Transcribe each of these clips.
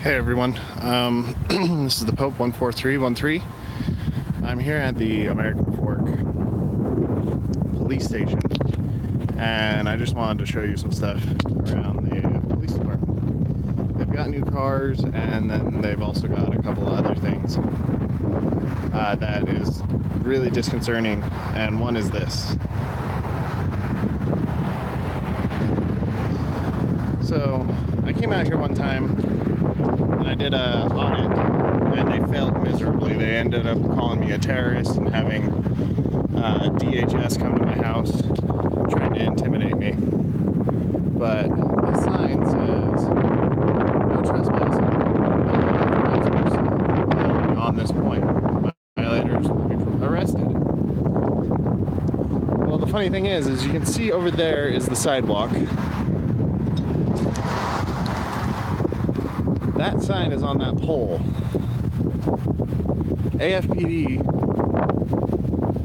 Hey everyone, this is the Pope 14313. I'm here at the American Fork police station, and I just wanted to show you some stuff around the police department. They've got new cars, and then they've also got a couple of other things that is really disconcerting, and one is this. So I came out here one time and I did a audit, and they failed miserably. They ended up calling me a terrorist and having DHS come to my house trying to intimidate me. But the sign says no trespassing, on this point. Violators will be arrested. Well, the funny thing is you can see over there is the sidewalk. That sign is on that pole. AFPD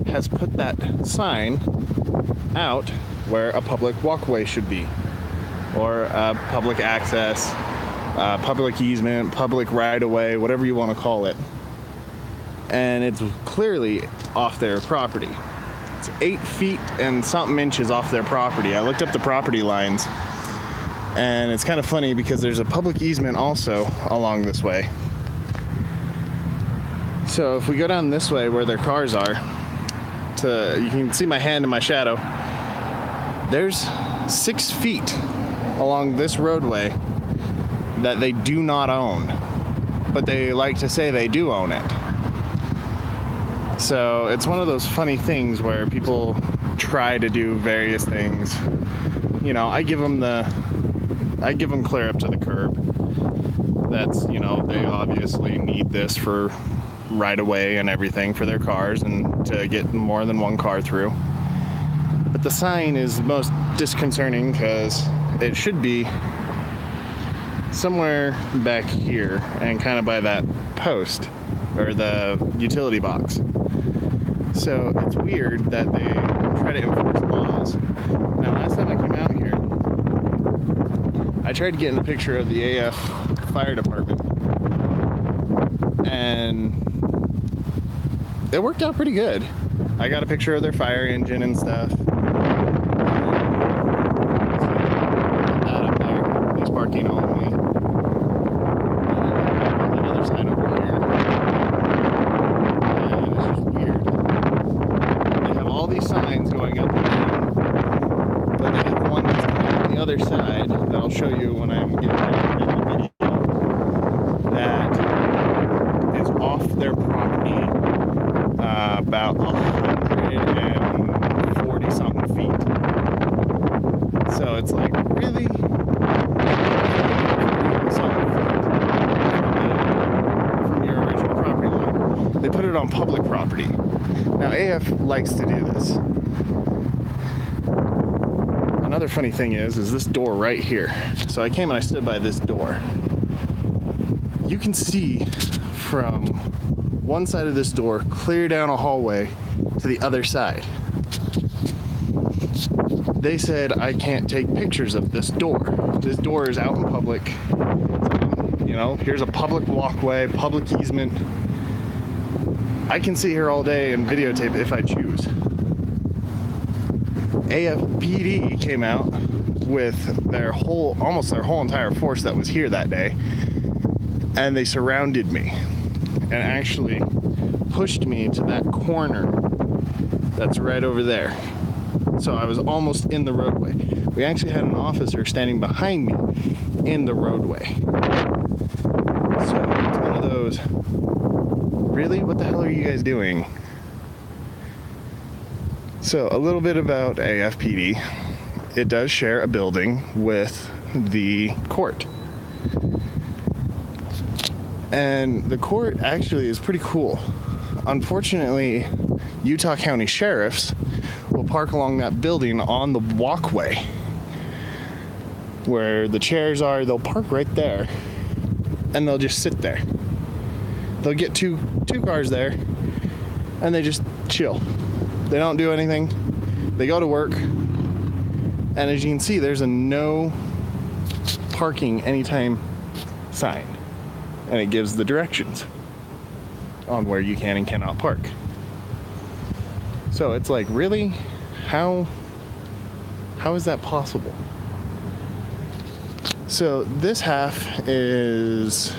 has put that sign out where a public walkway should be, or public access, public easement, public right-of-way, whatever you want to call it. And it's clearly off their property. It's 8 feet and something inches off their property. I looked up the property lines. And it's kind of funny because there's a public easement also along this way. So if we go down this way where their cars are, you can see my hand in my shadow. There's 6 feet along this roadway that they do not own, but they like to say they do own it. So it's one of those funny things where people try to do various things. You know, I give them clear up to the curb. That's, they obviously need this for right away and everything for their cars and to get more than one car through. But the sign is most disconcerting because it should be somewhere back here and kind of by that post or the utility box. So it's weird that they try to enforce laws. Now, last time I came out here, I tried to get in a picture of the AF fire department, and it worked out pretty good. I got a picture of their fire engine and stuff. That up there, police parking only. And another sign over here. And it's just weird. They have all these signs going up and down, but they have one that's on the other side that I'll show you when I'm getting ready to end the video, that is off their property about 140 something feet. So it's like, really? From your original property line. They put it on public property. Now AF likes to do this. Another funny thing is this door right here. So I came and I stood by this door. You can see from one side of this door clear down a hallway to the other side. They said I can't take pictures of this door. This door is out in public. Here's a public walkway, public easement. I can sit here all day and videotape if I choose. AFPD came out with almost their whole entire force that was here that day, and they surrounded me and actually pushed me to that corner that's right over there. So I was almost in the roadway. We actually had an officer standing behind me in the roadway. So it's one of those, really? What the hell are you guys doing? So a little bit about AFPD. It does share a building with the court. And the court actually is pretty cool. Unfortunately, Utah County sheriffs will park along that building on the walkway where the chairs are. They'll park right there and they'll just sit there. They'll get two cars there and they just chill. They don't do anything. They go to work. And as you can see, there's a no parking anytime sign. and it gives the directions on where you can and cannot park. So it's like, really? How is that possible? So this half is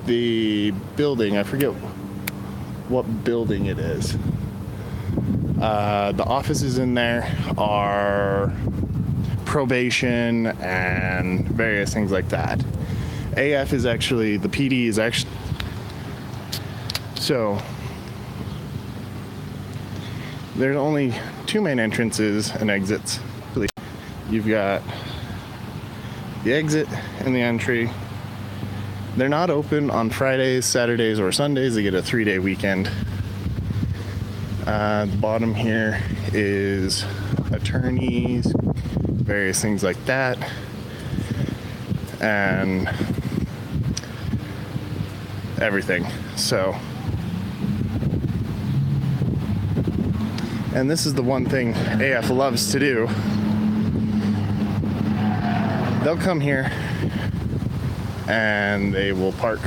the building. I forget what building it is. The offices in there are probation and various things like that. AF is actually, the PD is actually, so there's only two main entrances and exits. You've got the exit and the entry. They're not open on Fridays, Saturdays, or Sundays. They get a 3-day weekend. The bottom here is attorneys, various things like that. And everything. So, and this is the one thing AF loves to do. They'll come here and they will park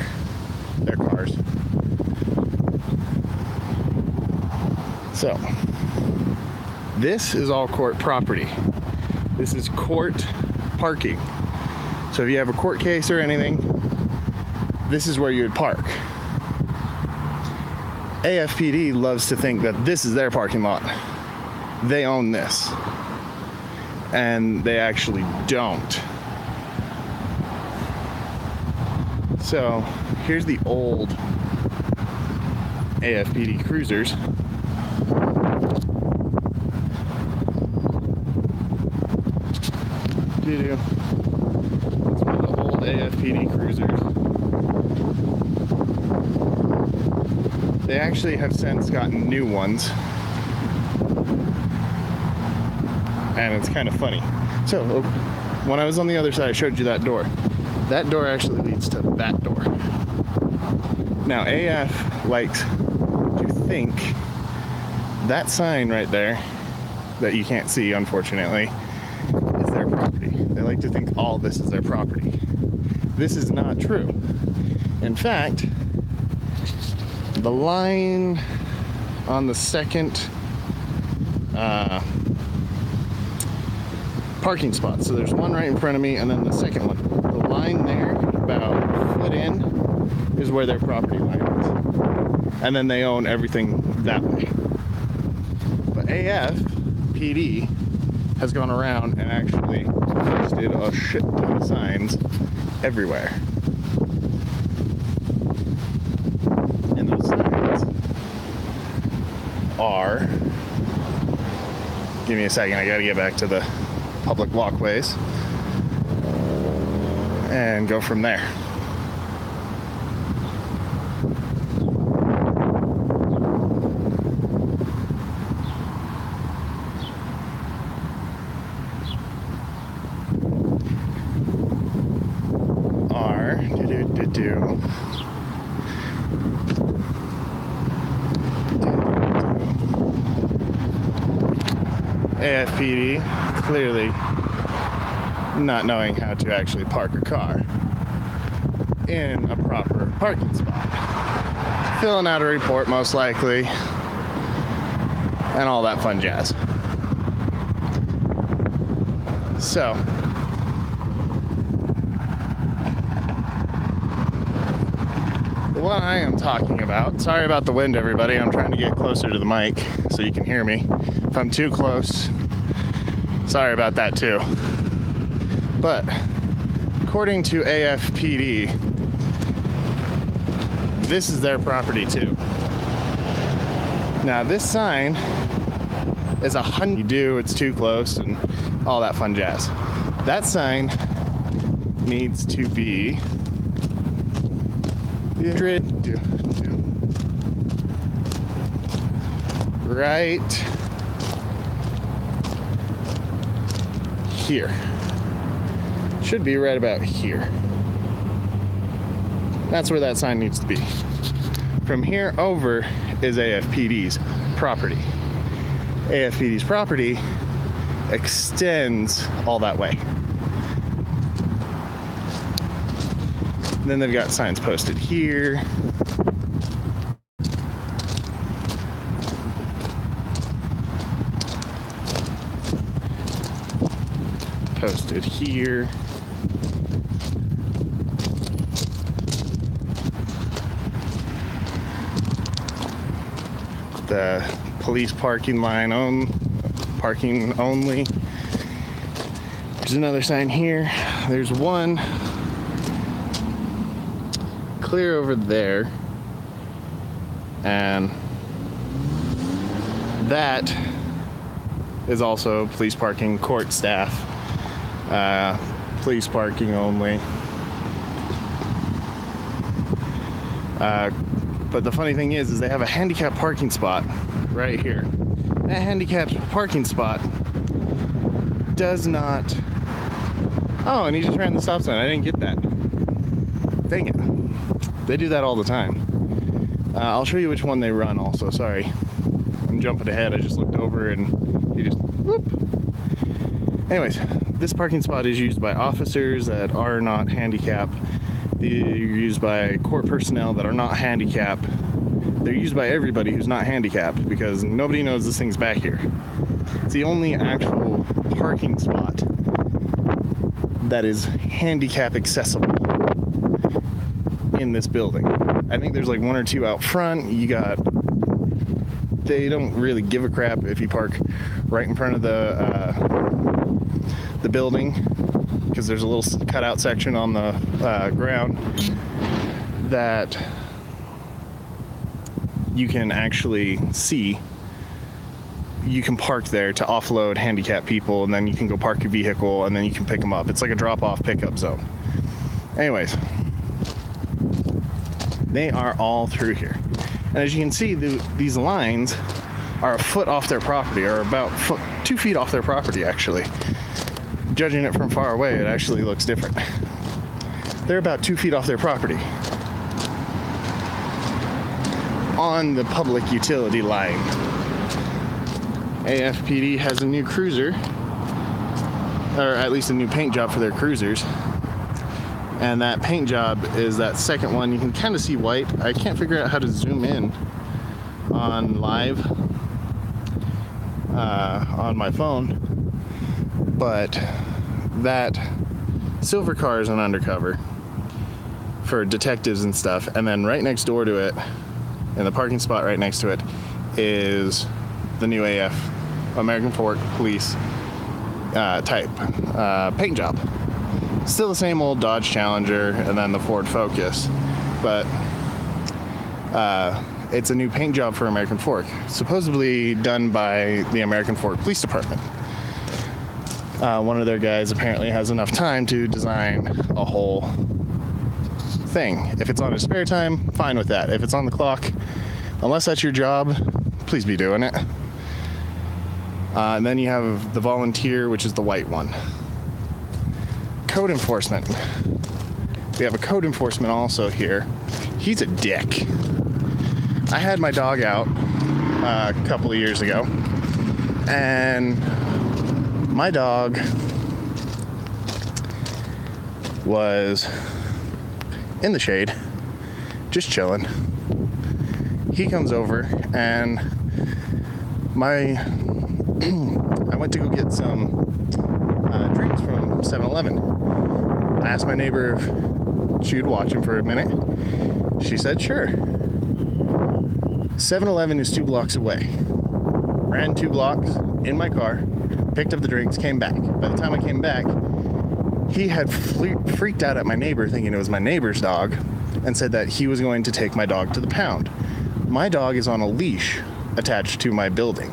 their cars. So, this is all court property. This is court parking. So if you have a court case or anything, this is where you would park. AFPD loves to think that this is their parking lot. They own this. And they actually don't. So here's the old AFPD cruisers. It's one of the old AFPD cruisers. They actually have since gotten new ones. And it's kind of funny. So when I was on the other side, I showed you that door. That door actually leads to that door. Now AF likes to think that sign right there that you can't see, unfortunately, is their property. They like to think all this is their property. This is not true. In fact, the line on the second parking spot. So there's one right in front of me, and then the second one. The line there, about a foot in, is where their property line is. And then they own everything that way. But AF PD has gone around and actually posted a shit ton of signs everywhere. And those signs are, give me a second, I gotta get back to the public walkways and go from there. AFPD clearly not knowing how to actually park a car in a proper parking spot. Filling out a report, most likely, and all that fun jazz. So, the one I am talking about, sorry about the wind, everybody. I'm trying to get closer to the mic so you can hear me. If I'm too close, sorry about that too. But according to AFPD, this is their property too. Now this sign is 100. You do, it's too close, and all that fun jazz. That sign needs to be right here. Should be right about here. That's where that sign needs to be. From here over is AFPD's property. AFPD's property extends all that way. then they've got signs posted here. Posted here. The police parking only. There's another sign here. There's one clear over there, and that is also police parking, court staff, police parking only. But the funny thing is they have a handicapped parking spot right here. That handicapped parking spot does not... Oh, and he just ran the stop sign. I didn't get that. Dang it. They do that all the time. I'll show you which one they run also. Sorry. I'm jumping ahead. I just looked over and he just... Whoop. Anyways, this parking spot is used by officers that are not handicapped. They're used by court personnel that are not handicapped. They're used by everybody who's not handicapped because nobody knows this thing's back here. It's the only actual parking spot that is handicap accessible in this building. I think there's like one or two out front. They don't really give a crap if you park right in front of the building, because there's a little cutout section on the ground that you can actually see. You can park there to offload handicapped people, and then you can go park your vehicle, and then you can pick them up. It's like a drop-off pickup zone. Anyways, they are all through here. And as you can see, these lines are a foot off their property, or about 2 feet off their property, actually. Judging it from far away, it actually looks different. They're about 2 feet off their property on the public utility line. AFPD has a new cruiser, or at least a new paint job for their cruisers. And that paint job is that second one. You can kind of see white. I can't figure out how to zoom in on live on my phone, but that silver car is an undercover for detectives and stuff. And then right next door to it, in the parking spot right next to it, is the new American Fork Police type paint job. Still the same old Dodge Challenger and then the Ford Focus, but it's a new paint job for American Fork, supposedly done by the American Fork Police Department. One of their guys apparently has enough time to design a whole thing. If it's on his spare time, fine with that. If it's on the clock, unless that's your job, please be doing it. And then you have the volunteer, which is the white one. Code enforcement. We have a code enforcement also here. He's a dick. I had my dog out a couple of years ago, and my dog was in the shade, just chilling. He comes over, and I went to go get some drinks from 7-Eleven. I asked my neighbor if she would watch him for a minute. She said sure. 7-Eleven is 2 blocks away. Ran 2 blocks in my car, picked up the drinks, came back. By the time I came back, he had freaked out at my neighbor, thinking it was my neighbor's dog, and said that he was going to take my dog to the pound. My dog is on a leash attached to my building,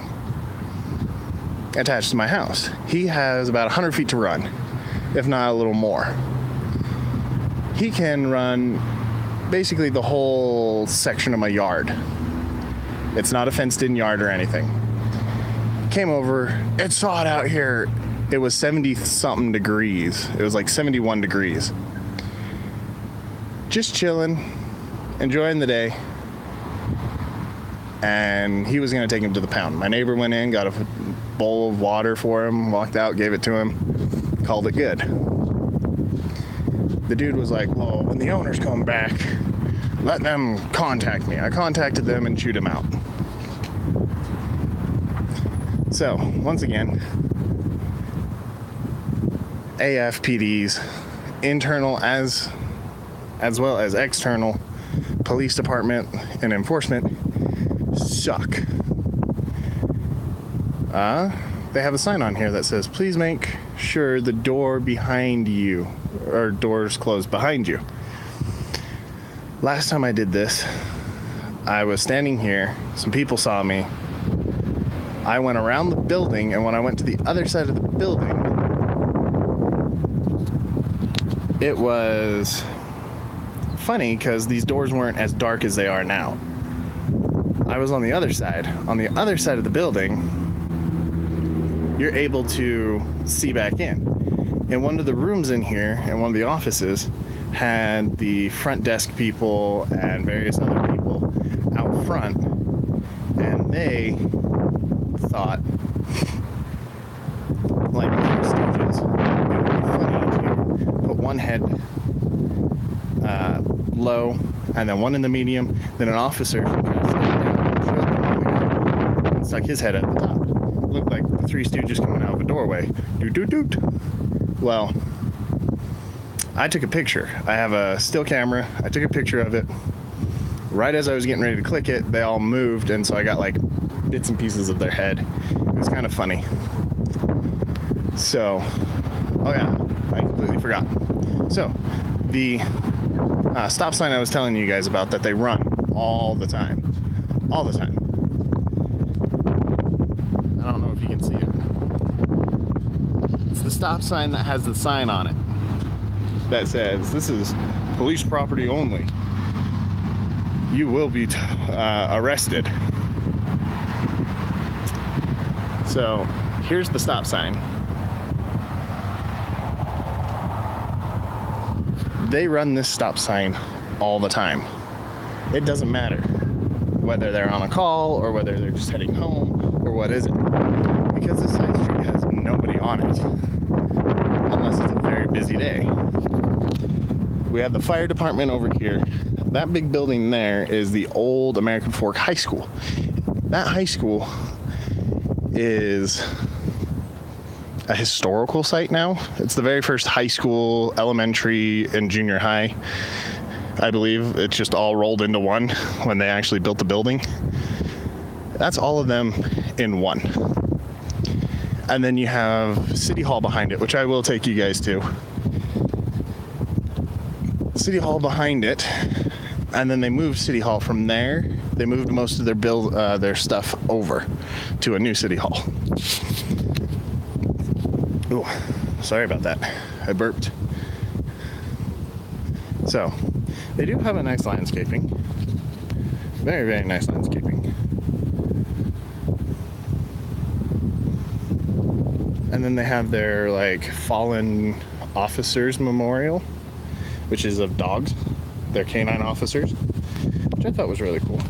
attached to my house. He has about 100 feet to run, if not a little more. He can run basically the whole section of my yard. It's not a fenced-in yard or anything. Came over, it's hot out here. It was 70-something degrees. It was like 71 degrees. Just chilling, enjoying the day. And he was going to take him to the pound. My neighbor went in, got a bowl of water for him, walked out, gave it to him, called it good. the dude was like, well, when the owners come back, let them contact me. I contacted them and chewed him out. So, once again, AFPD's internal as well as external police department and enforcement suck. They have a sign on here that says, please make sure the door behind you, or doors closed behind you. Last time I did this, I was standing here, some people saw me, I went around the building, and when I went to the other side of the building, it was funny because these doors weren't as dark as they are now. I was on the other side. On the other side of the building, you're able to see back in. And one of the rooms in here, and one of the offices, had the front desk people and various other people out front, and they thought, like Three Stooges, it would be funny to put one head low, and then one in the medium, then an officer kind of stepped down and showed them and stuck his head at the top. It looked like the Three Stooges coming out of a doorway. Doot, doot, doot. Well, I took a picture. I have a still camera. I took a picture of it. Right as I was getting ready to click it, they all moved, and so I got like bits and pieces of their head. It was kind of funny. So, oh yeah, I completely forgot. So, the stop sign I was telling you guys about that they run all the time. All the time. I don't know if you can see it. It's the stop sign that has the sign on it that says, this is police property only. You will be arrested. So, here's the stop sign. They run this stop sign all the time. It doesn't matter whether they're on a call or whether they're just heading home or what is it. Because this side street has nobody on it. Unless it's a very busy day. We have the fire department over here. That big building there is the old American Fork High School. That high school is a historical site now. It's the very first high school, elementary, and junior high. I believe it's just all rolled into one when they actually built the building. That's all of them in one. And then you have City Hall behind it, which I will take you guys to. City Hall behind it, and then they moved City Hall from there. They moved most of their stuff over to a new City Hall. Ooh, sorry about that. I burped. So, they do have a nice landscaping. Very, very nice landscaping. And then they have their, like, fallen officers memorial, which is of dogs. They're canine officers, which I thought was really cool.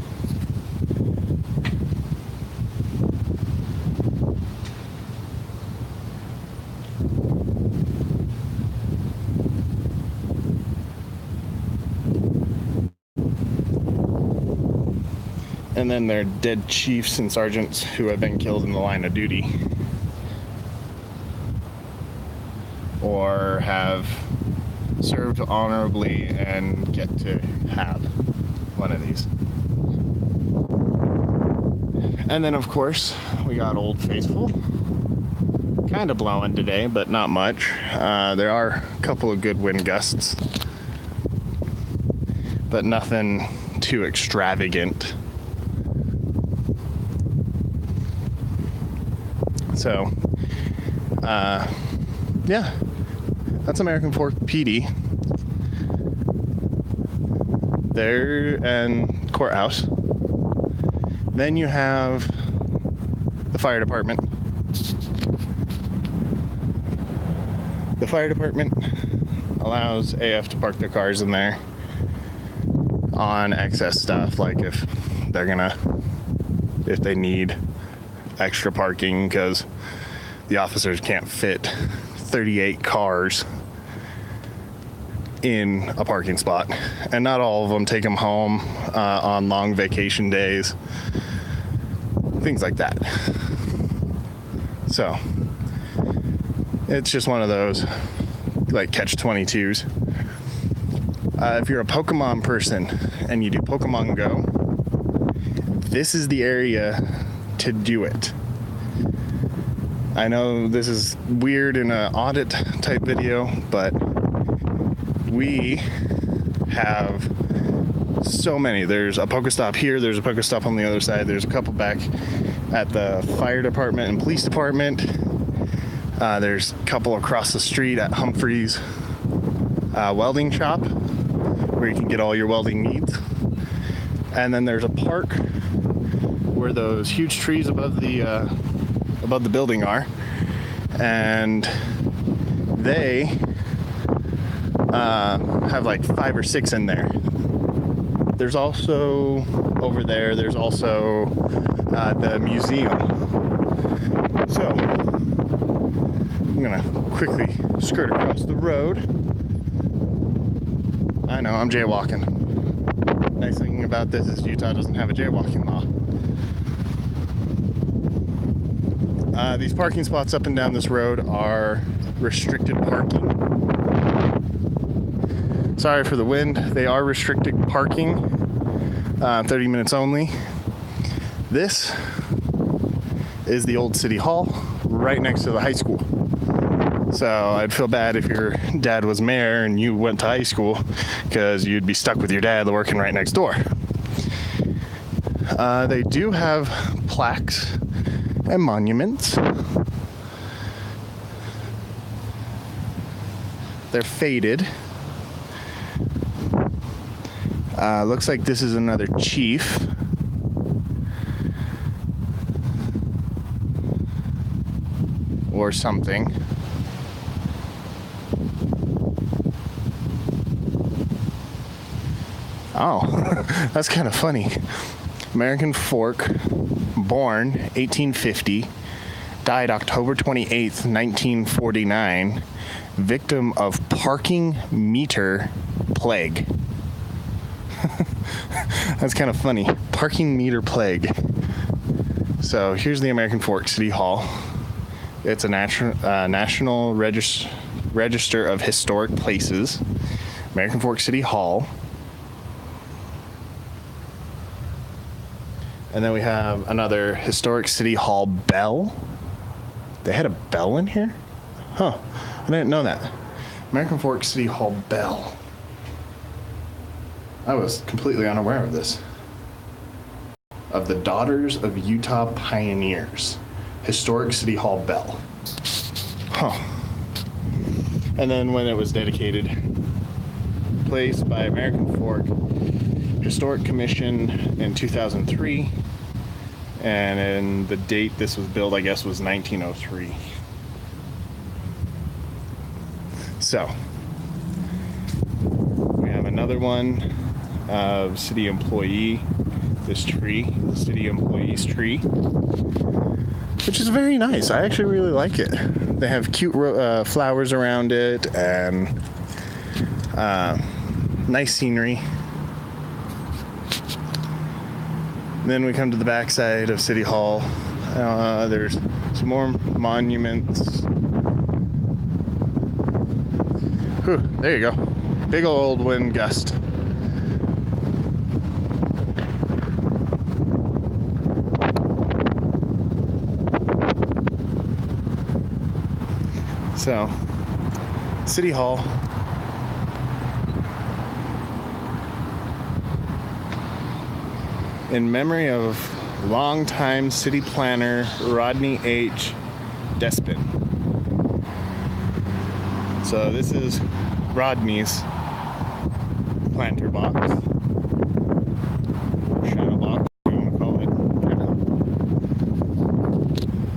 And then their dead chiefs and sergeants who have been killed in the line of duty or have served honorably and get to have one of these. And then, of course, we got Old Faithful. Kind of blowing today, but not much. There are a couple of good wind gusts, but nothing too extravagant. So, yeah, that's American Fork PD. There and courthouse. Then you have the fire department. The fire department allows AF to park their cars in there on excess stuff, like if they need extra parking because the officers can't fit 38 cars in a parking spot, and not all of them take them home on long vacation days, things like that. So it's just one of those like catch-22s. If you're a Pokemon person and you do Pokemon Go, this is the area to do it. I know this is weird in an audit type video, but we have so many. There's a Pokestop here, there's a Pokestop on the other side, there's a couple back at the fire department and police department. There's a couple across the street at Humphrey's welding shop, where you can get all your welding needs. And then there's a park where those huge trees above the building are, and they have like 5 or 6 in there. There's also over there, there's also the museum. So I'm gonna quickly skirt across the road. I know, I'm jaywalking. Nice thing about this is Utah doesn't have a jaywalking law. These parking spots up and down this road are restricted parking. Sorry for the wind. They are restricted parking, 30 minutes only. This is the old city hall right next to the high school. So I'd feel bad if your dad was mayor and you went to high school, because you'd be stuck with your dad working right next door. They do have plaques and monuments. They're faded. Looks like this is another chief. Or something. Oh, that's kind of funny. American Fork, born 1850, died October 28th, 1949, victim of parking meter plague. That's kind of funny. Parking meter plague. So here's the American Fork City Hall. It's a National Register of Historic Places. American Fork City Hall. And then we have another Historic City Hall bell. They had a bell in here? Huh. I didn't know that. American Fork City Hall bell. I was completely unaware of this. Of the Daughters of Utah Pioneers. Historic City Hall bell. Huh. And then when it was dedicated, placed by American Fork Historic Commission in 2003, and in the date this was built, I guess, was 1903. So we have another one of city employee, this tree, the city employee's tree, which is very nice. I actually really like it. They have cute flowers around it, and nice scenery. Then we come to the backside of City Hall. There's some more monuments. Whew, there you go. Big old wind gust. So, City Hall. In memory of longtime city planner Rodney H. Despin. So this is Rodney's planter box. Shadow box, what you want to call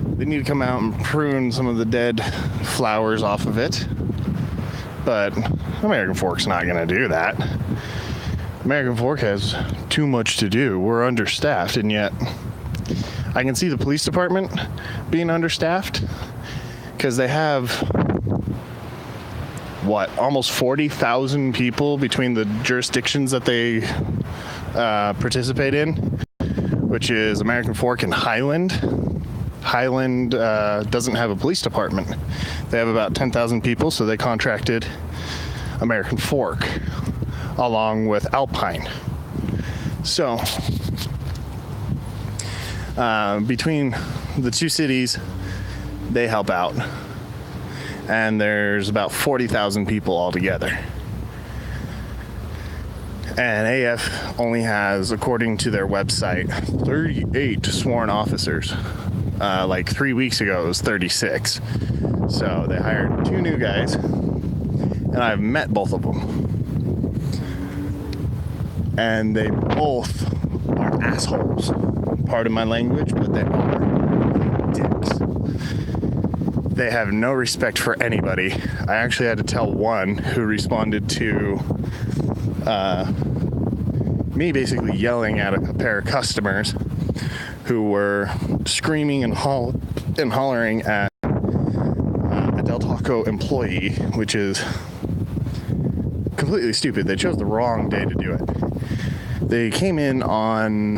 it. They need to come out and prune some of the dead flowers off of it. But American Fork's not going to do that. American Fork has too much to do. We're understaffed, and yet I can see the police department being understaffed, because they have almost 40,000 people between the jurisdictions that they participate in, which is American Fork and Highland. Highland doesn't have a police department. They have about 10,000 people, so they contracted American Fork along with Alpine. So between the two cities, they help out. And there's about 40,000 people altogether. And AF only has, according to their website, 38 sworn officers. Like 3 weeks ago, it was 36. So they hired 2 new guys, and I've met both of them. And they both are assholes. Pardon my language, but they are dicks. They have no respect for anybody. I actually had to tell one who responded to me basically yelling at a pair of customers who were screaming and hollering at a Del Taco employee, which is completely stupid. They chose the wrong day to do it. They came in on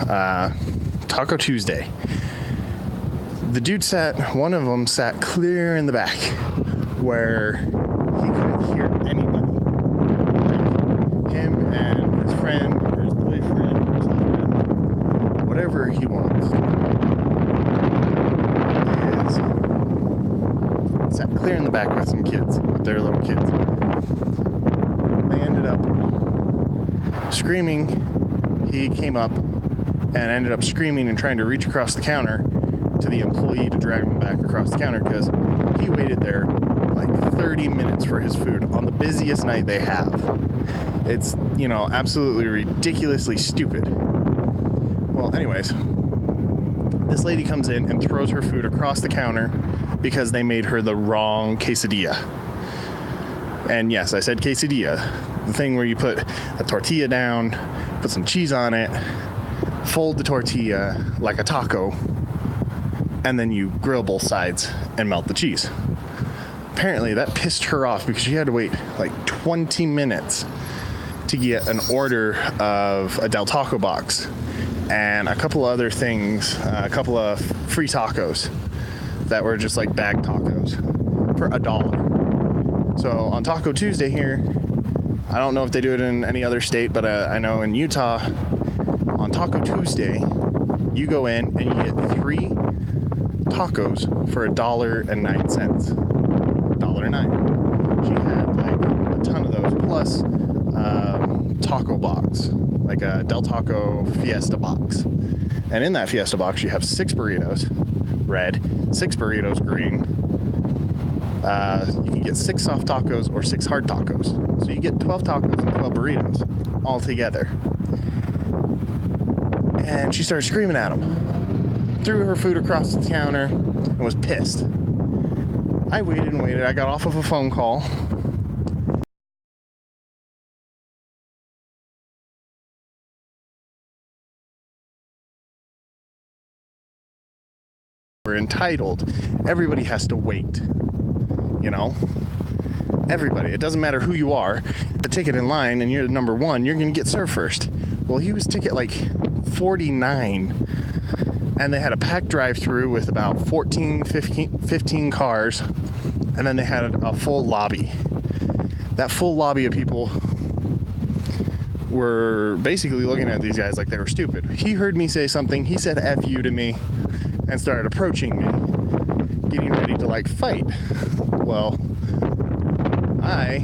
Taco Tuesday. The dude one of them sat clear in the back where he couldn't hear anybody. Like him and his friend, or his boyfriend, or his husband, whatever he wants. He sat clear in the back with some kids, with their little kids. They ended up screaming. He came up and ended up screaming and trying to reach across the counter to the employee to drag him back across the counter because he waited there like 30 minutes for his food on the busiest night they have. It's, absolutely ridiculously stupid. Well, anyways, this lady comes in and throws her food across the counter because they made her the wrong quesadilla. And yes, I said quesadilla. The thing where you put a tortilla down, put some cheese on it, fold the tortilla like a taco, and then you grill both sides and melt the cheese. Apparently that pissed her off because she had to wait like 20 minutes to get an order of a Del Taco box and a couple other things, a couple of free tacos that were just like bag tacos for $1. So on Taco Tuesday here, I don't know if they do it in any other state, but I know in Utah, on Taco Tuesday, you go in and you get 3 tacos for $1.09. $1.09. She had like a ton of those, plus taco box, like a Del Taco Fiesta box. And in that Fiesta box, you have 6 burritos, red, 6 burritos, green. You can get 6 soft tacos or 6 hard tacos. So you get 12 tacos and 12 burritos all together. And she started screaming at him. Threw her food across the counter and was pissed. I waited and waited. I got off of a phone call. We're entitled. Everybody has to wait. Everybody. It doesn't matter who you are. The ticket in line and you're number 1, you're going to get served first. Well, he was ticket like 49. And they had a packed drive-through with about 15 cars, and then they had a full lobby. That full lobby of people were basically looking at these guys like they were stupid. He heard me say something, he said F you to me, and started approaching me, getting ready to fight. Well, I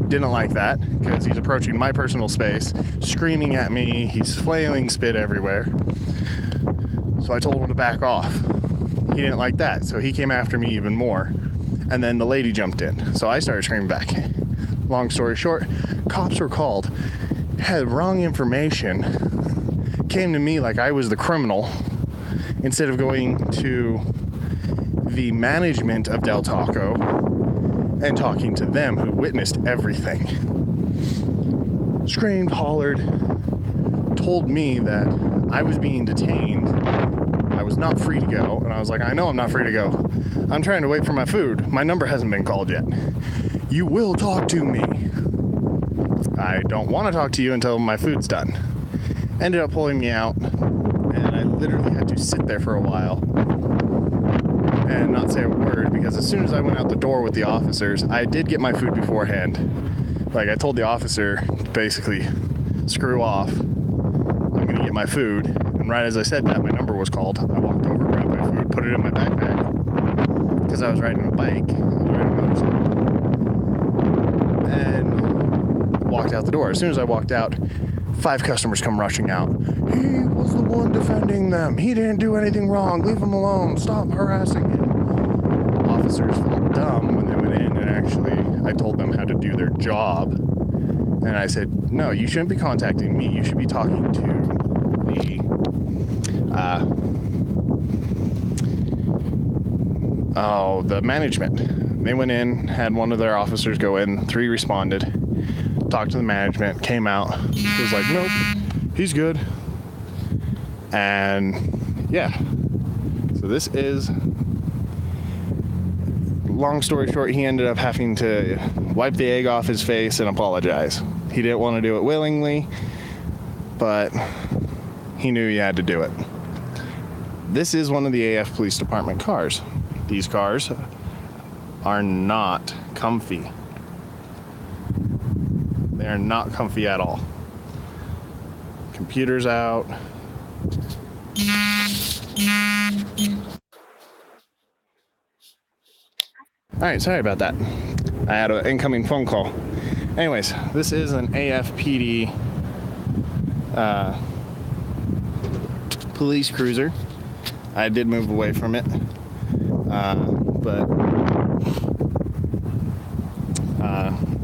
didn't like that, because he's approaching my personal space, screaming at me, he's flailing spit everywhere. So I told him to back off. He didn't like that, so he came after me even more. And then the lady jumped in, so I started screaming back. Long story short, cops were called, had wrong information, came to me like I was the criminal, instead of going to the management of Del Taco and talking to them who witnessed everything. Screamed, hollered, told me that I was being detained. I was not free to go. And I was like, I know I'm not free to go. I'm trying to wait for my food. My number hasn't been called yet. You will talk to me. I don't want to talk to you until my food's done. Ended up pulling me out, and I literally had to sit there for a while and not say a word, because as soon as I went out the door with the officers, I did get my food beforehand. Like, I told the officer, basically, screw off. I'm gonna get my food. And right as I said that, my number was called. I walked over, grabbed my food, put it in my backpack, because I was riding a bike, I was riding a motorcycle, and walked out the door. As soon as I walked out, 5 customers come rushing out. He was the one defending them. He didn't do anything wrong. Leave him alone. Stop harassing him. Officers felt dumb when they went in, and actually I told them how to do their job. And I said, no, you shouldn't be contacting me. You should be talking to the management. They went in, had one of their officers go in, 3 responded, talked to the management, came out, was like, nope, he's good. And yeah, so this is, long story short, he ended up having to wipe the egg off his face and apologize. He didn't want to do it willingly, but he knew he had to do it. This is one of the AF Police Department cars. These cars are not comfy. They are not comfy at all. Computer's out. Alright, sorry about that. I had an incoming phone call. Anyways, this is an AFPD police cruiser. I did move away from it, but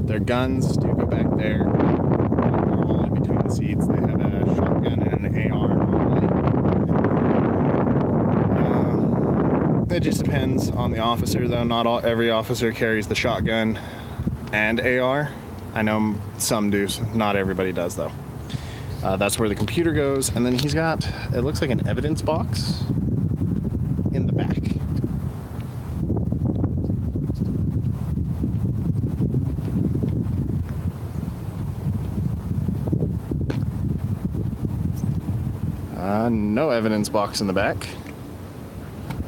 their guns do go back there. Normally between the seats, they have a shotgun and an AR normally. It just depends on the officer, though. Not every officer carries the shotgun and AR. I know some do, not everybody does, though. That's where the computer goes, and then he's got, it looks like an evidence box in the back. No evidence box in the back.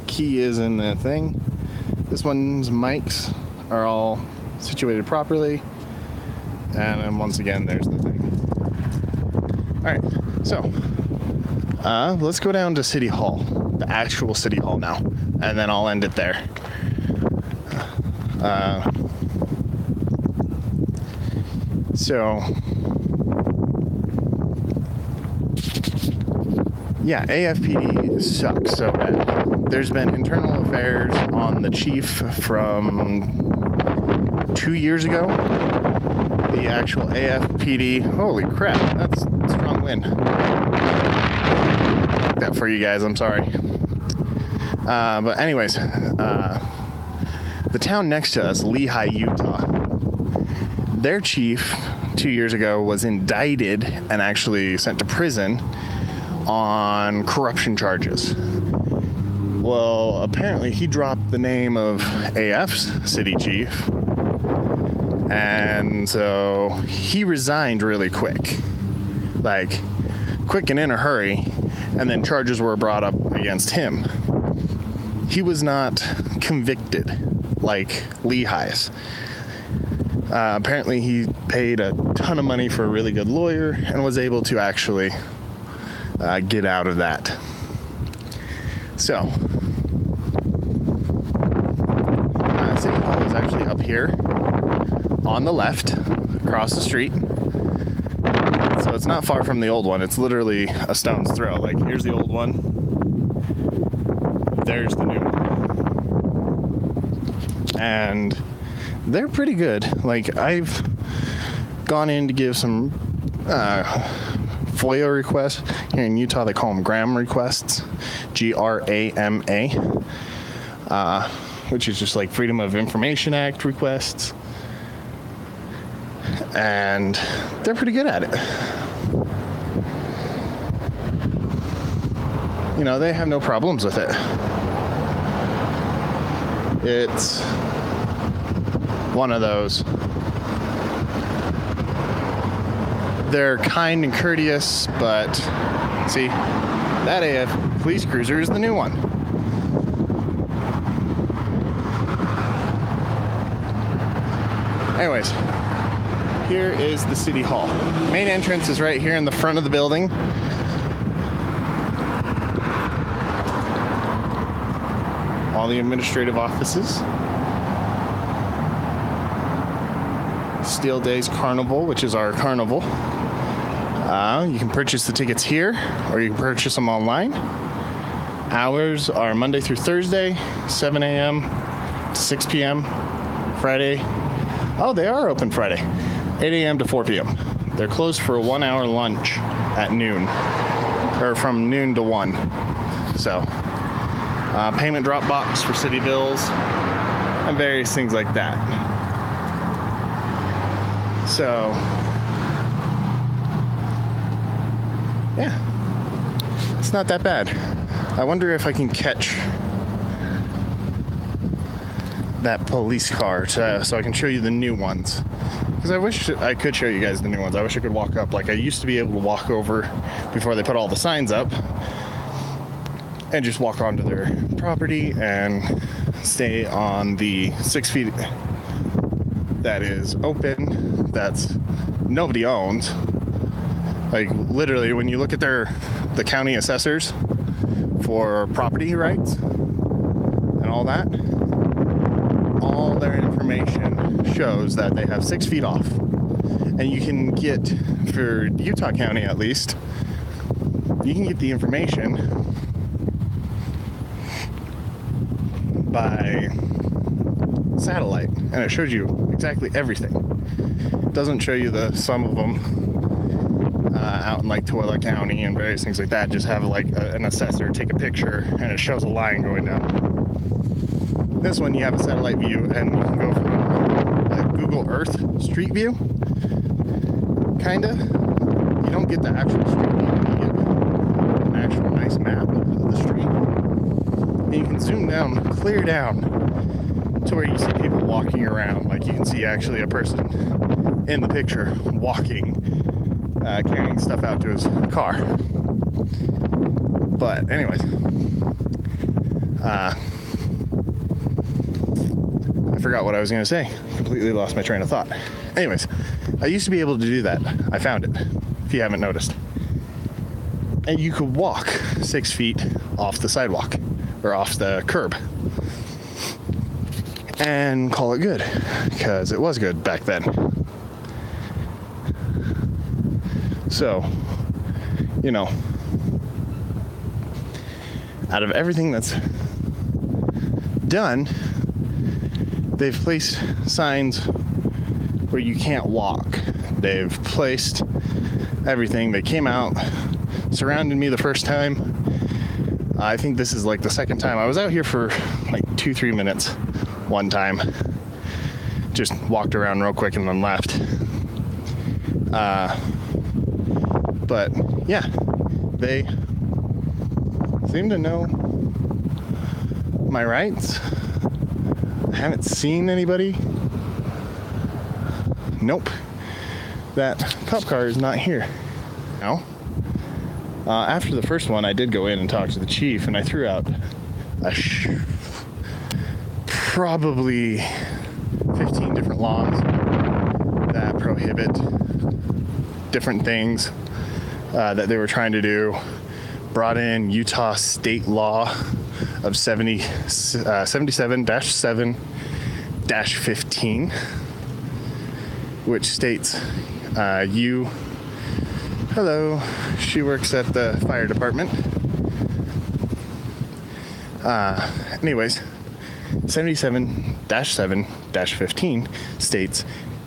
Key is in the thing. This one's mics are all situated properly. And then once again, there's the thing. Alright, so let's go down to City Hall, the actual City Hall now, and then I'll end it there. Yeah, AFPD sucks so bad. There's been internal affairs on the chief from 2 years ago. The actual AFPD, holy crap, that's a strong wind. That for you guys, I'm sorry. But anyways, the town next to us, Lehi, Utah, their chief 2 years ago was indicted and actually sent to prison on corruption charges. Well, apparently he dropped the name of AF's city chief, and so he resigned really quick, like quick and in a hurry, and then charges were brought up against him. He was not convicted like Lehi's. Apparently he paid a ton of money for a really good lawyer and was able to actually get out of that. So, City Hall is actually up here on the left, across the street. So it's not far from the old one. It's literally a stone's throw. Like, here's the old one. There's the new one. And they're pretty good. Like, I've gone in to give some FOIA requests. Here in Utah, they call them GRAM requests. GRAMA. Which is just like Freedom of Information Act requests. And they're pretty good at it. You know, they have no problems with it. It's one of those. They're kind and courteous, but see, that AF police cruiser is the new one. Anyways, here is the city hall. Main entrance is right here in the front of the building. All the administrative offices. Steel Days Carnival, which is our carnival. You can purchase the tickets here, or you can purchase them online. Hours are Monday through Thursday, 7 a.m. to 6 p.m. Friday. Oh, they are open Friday, 8 a.m. to 4 p.m. They're closed for a 1-hour lunch at noon, or from noon to 1. So, payment drop box for city bills, and various things like that. So, yeah, it's not that bad. I wonder if I can catch that police car so I can show you the new ones. Because I wish I could show you guys the new ones. I wish I could walk up. Like I used to be able to walk over before they put all the signs up and just walk onto their property and stay on the 6 feet that is open, that's nobody owns. Like literally when you look at the county assessors for property rights and all that, all their information shows that they have 6 feet off. And you can get, for Utah County at least, you can get the information by satellite, and it shows you exactly everything. It doesn't show you some of them out in like Tualatin County and various things like that. Just have like an assessor take a picture and it shows a line going down. This one you have a satellite view and you can go from like Google Earth Street View, kinda. You don't get the actual street view, you get an actual nice map of the street. And you can zoom down, clear down to where you see people walking around. Like you can see actually a person in the picture walking, carrying stuff out to his car. But anyways, I forgot what I was going to say. Completely lost my train of thought. Anyways, I used to be able to do that. I found it, if you haven't noticed. And you could walk 6 feet off the sidewalk or off the curb and call it good, because it was good back then. So, you know, out of everything that's done, they've placed signs where you can't walk. They've placed everything. They came out, surrounded me the first time. I think this is like the second time. I was out here for like 2-3 minutes one time. Just walked around real quick and then left. But yeah, they seem to know my rights. I haven't seen anybody. Nope. That cop car is not here. No. After the first one, I did go in and talk to the chief, and I threw out probably 15 different laws that prohibit different things that they were trying to do. Brought in Utah state law of 77-7-15, which states hello, she works at the fire department. Anyways, 77-7-15 states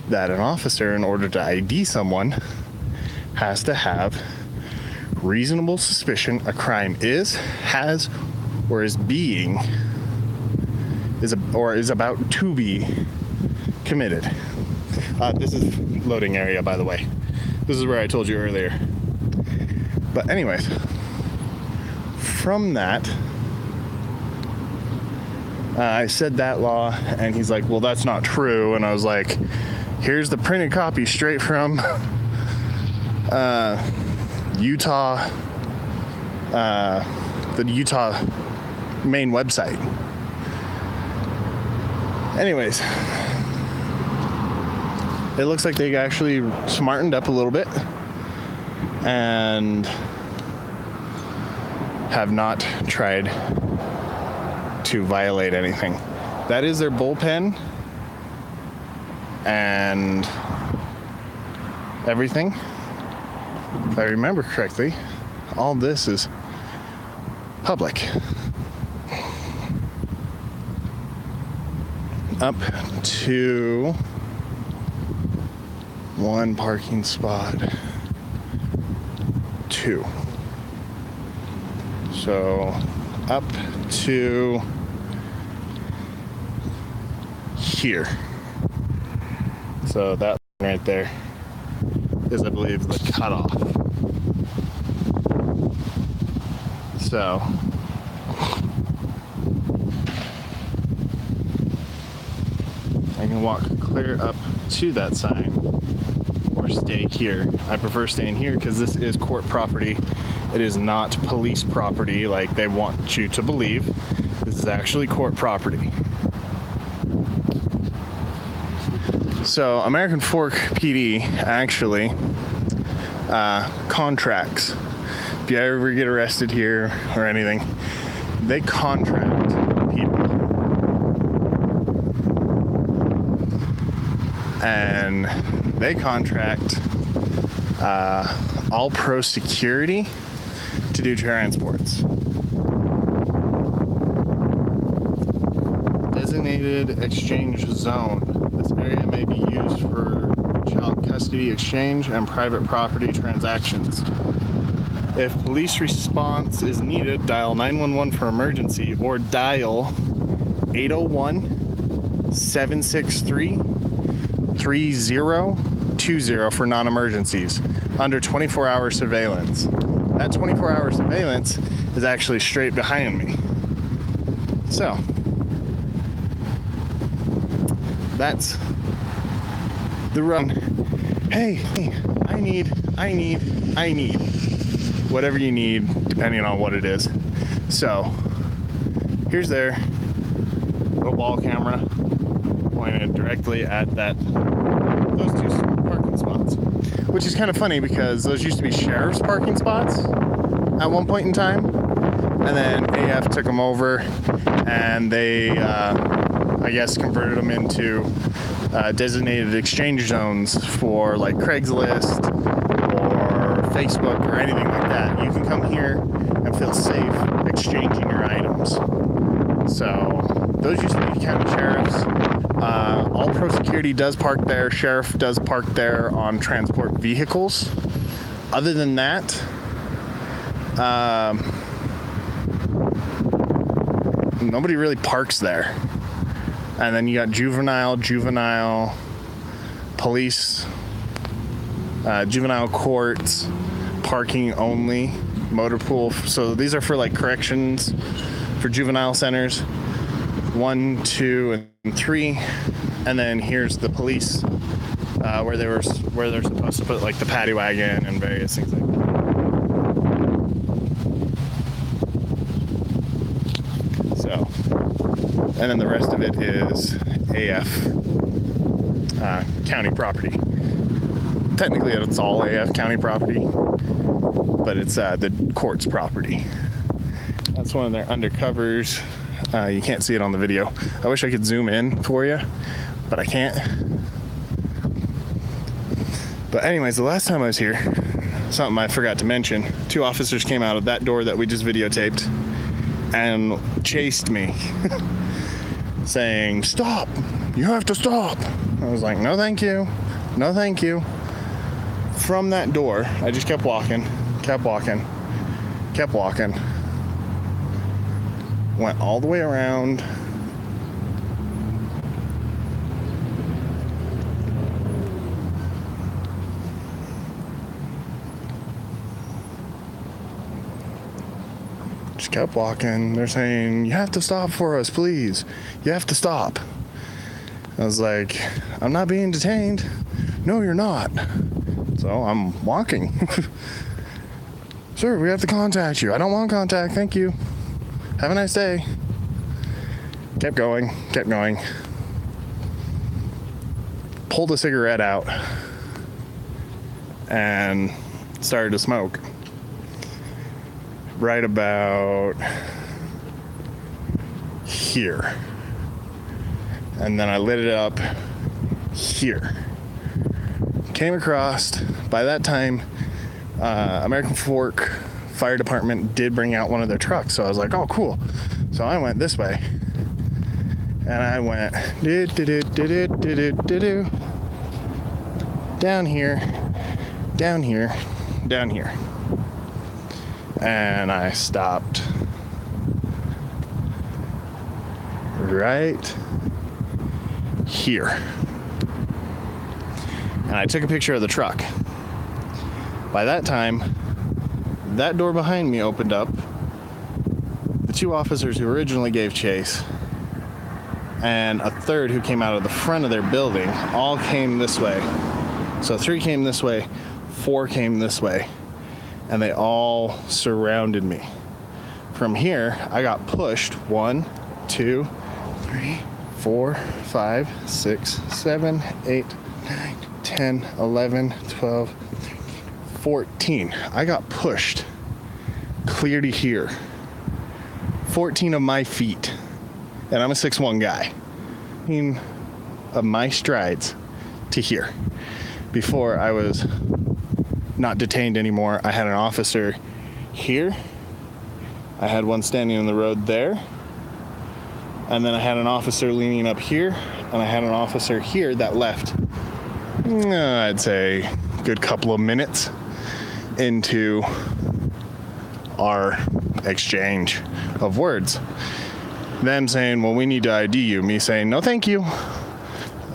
that an officer, in order to ID someone, has to have reasonable suspicion a crime has, or is about to be committed. This is loading area, by the way. This is where I told you earlier. But anyways, from that, I said that law, and he's like, well, that's not true. And I was like, here's the printed copy straight from Utah, the Utah main website. Anyways, it looks like they actually smartened up a little bit and have not tried to violate anything. That is their bullpen and everything. If I remember correctly, all this is public. Up to one parking spot, two. So up to here. So that right there is, I believe, the cutoff. So I can walk clear up to that sign or stay here. I prefer staying here because this is court property. It is not police property like they want you to believe. This is actually court property. So American Fork PD actually contracts. If you ever get arrested here or anything, they contract people. And they contract All Pro Security to do transports. Designated exchange zone. This area may be used for child custody exchange and private property transactions. If police response is needed, dial 911 for emergency or dial 801-763-3020 for non-emergencies under 24-hour surveillance. That 24-hour surveillance is actually straight behind me. So that's the run. Hey, I need whatever you need, depending on what it is. So here's their little ball camera pointed directly at those two parking spots, which is kind of funny because those used to be sheriff's parking spots at one point in time, and then AF took them over and they I guess converted them into designated exchange zones for like Craigslist or Facebook or anything like that. You can come here and feel safe exchanging your items. So those used to be county sheriffs. All Pro Security does park there. Sheriff does park there on transport vehicles. Other than that, nobody really parks there. And then you got juvenile police, juvenile courts, parking only, motor pool. So these are for like corrections, for juvenile centers, 1, 2, and 3. And then here's the police, where they're supposed to put like the paddy wagon and various things like that. So, and then the rest of it is AF county property. Technically, it's all AF county property, but it's the court's property. That's one of their undercovers. You can't see it on the video. I wish I could zoom in for you, but I can't. But anyways, the last time I was here, something I forgot to mention, 2 officers came out of that door that we just videotaped and chased me, saying, "Stop, you have to stop." I was like, "No, thank you. No, thank you." From that door, I just kept walking. Went all the way around. just kept walking. They're saying, you have to stop for us, please. You have to stop. I was like, I'm not being detained. No, you're not. So I'm walking. Sir, we have to contact you. I don't want contact, thank you. Have a nice day. Kept going. Pulled a cigarette out and started to smoke. Right about here. And then I lit it up here. Came across, by that time, American Fork Fire Department did bring out one of their trucks. So I was like, oh, cool. So I went this way. And I went down here. And I stopped right here. And I took a picture of the truck. By that time, that door behind me opened up. The two officers who originally gave chase and a third who came out of the front of their building all came this way. So 3 came this way, 4 came this way, and they all surrounded me. From here, I got pushed 1, 2, 3, 4, 5, 6, 7, 8, 9, 10, 11, 12, 14. I got pushed clear to here. 14 of my feet. And I'm a 6'1" guy. 14 of my strides to here. Before I was not detained anymore, I had an officer here. I had one standing in the road there. And then I had an officer leaning up here. And I had an officer here that left, I'd say, a good couple of minutes into our exchange of words. Them saying, well, we need to ID you. Me saying, no, thank you.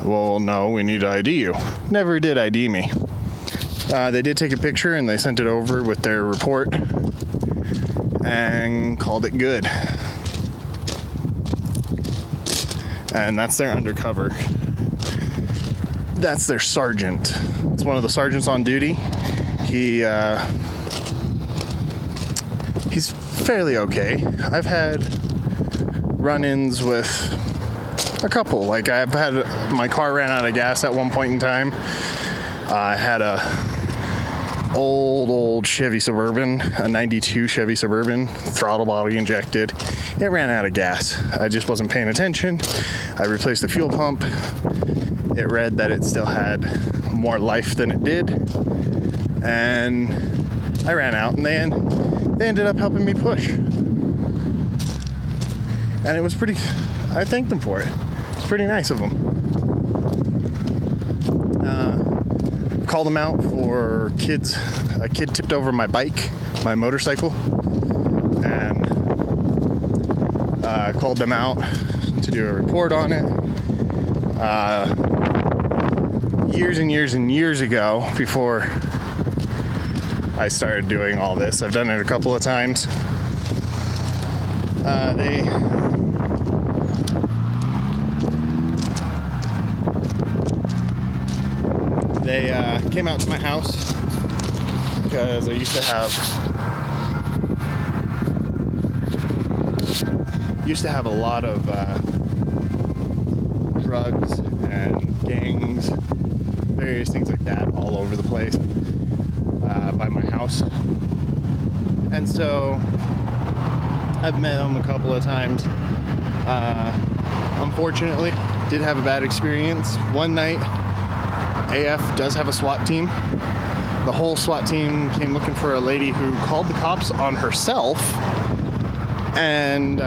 Well, no, we need to ID you. Never did ID me. They did take a picture and they sent it over with their report and called it good. And that's their undercover. That's their sergeant. It's one of the sergeants on duty. He's fairly okay. I've had run-ins with a couple. Like, I've had my car ran out of gas at one point in time. I had a old Chevy Suburban, a 92 Chevy Suburban, throttle body injected. It ran out of gas. I just wasn't paying attention. I replaced the fuel pump. It read that it still had more life than it did. And I ran out, and they ended up helping me push. And it was pretty, I thanked them for it. It's pretty nice of them. Called them out for kids. A kid tipped over my bike, my motorcycle, and called them out to do a report on it. Years and years and years ago, before I started doing all this, I've done it a couple of times. They came out to my house because I used to have a lot of drugs and gangs, various things like that all over the place by my house. And so I've met them a couple of times. Unfortunately, did have a bad experience. One night, AF does have a SWAT team. The whole SWAT team came looking for a lady who called the cops on herself, and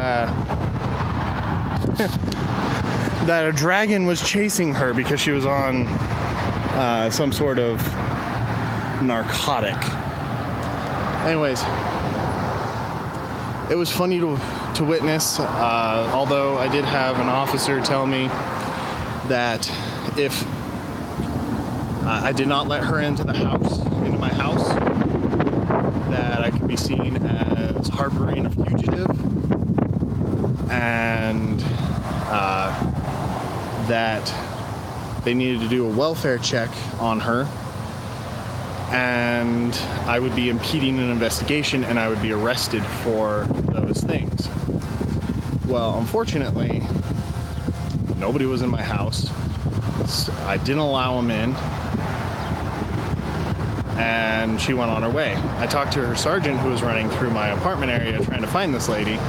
that a dragon was chasing her because she was on some sort of narcotic. Anyways, it was funny to witness, although I did have an officer tell me that if I did not let her into my house, that I could be seen as harboring a fugitive that they needed to do a welfare check on her, and I would be impeding an investigation and I would be arrested for those things. Well, unfortunately, nobody was in my house. So I didn't allow them in, and she went on her way. I talked to her sergeant who was running through my apartment area trying to find this lady,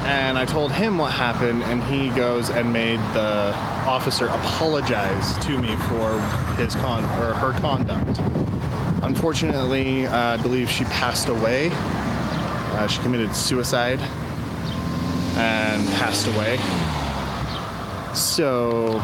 and I told him what happened, and he goes and made the officer apologize to me for her conduct. Unfortunately, I believe she passed away. She committed suicide and passed away. So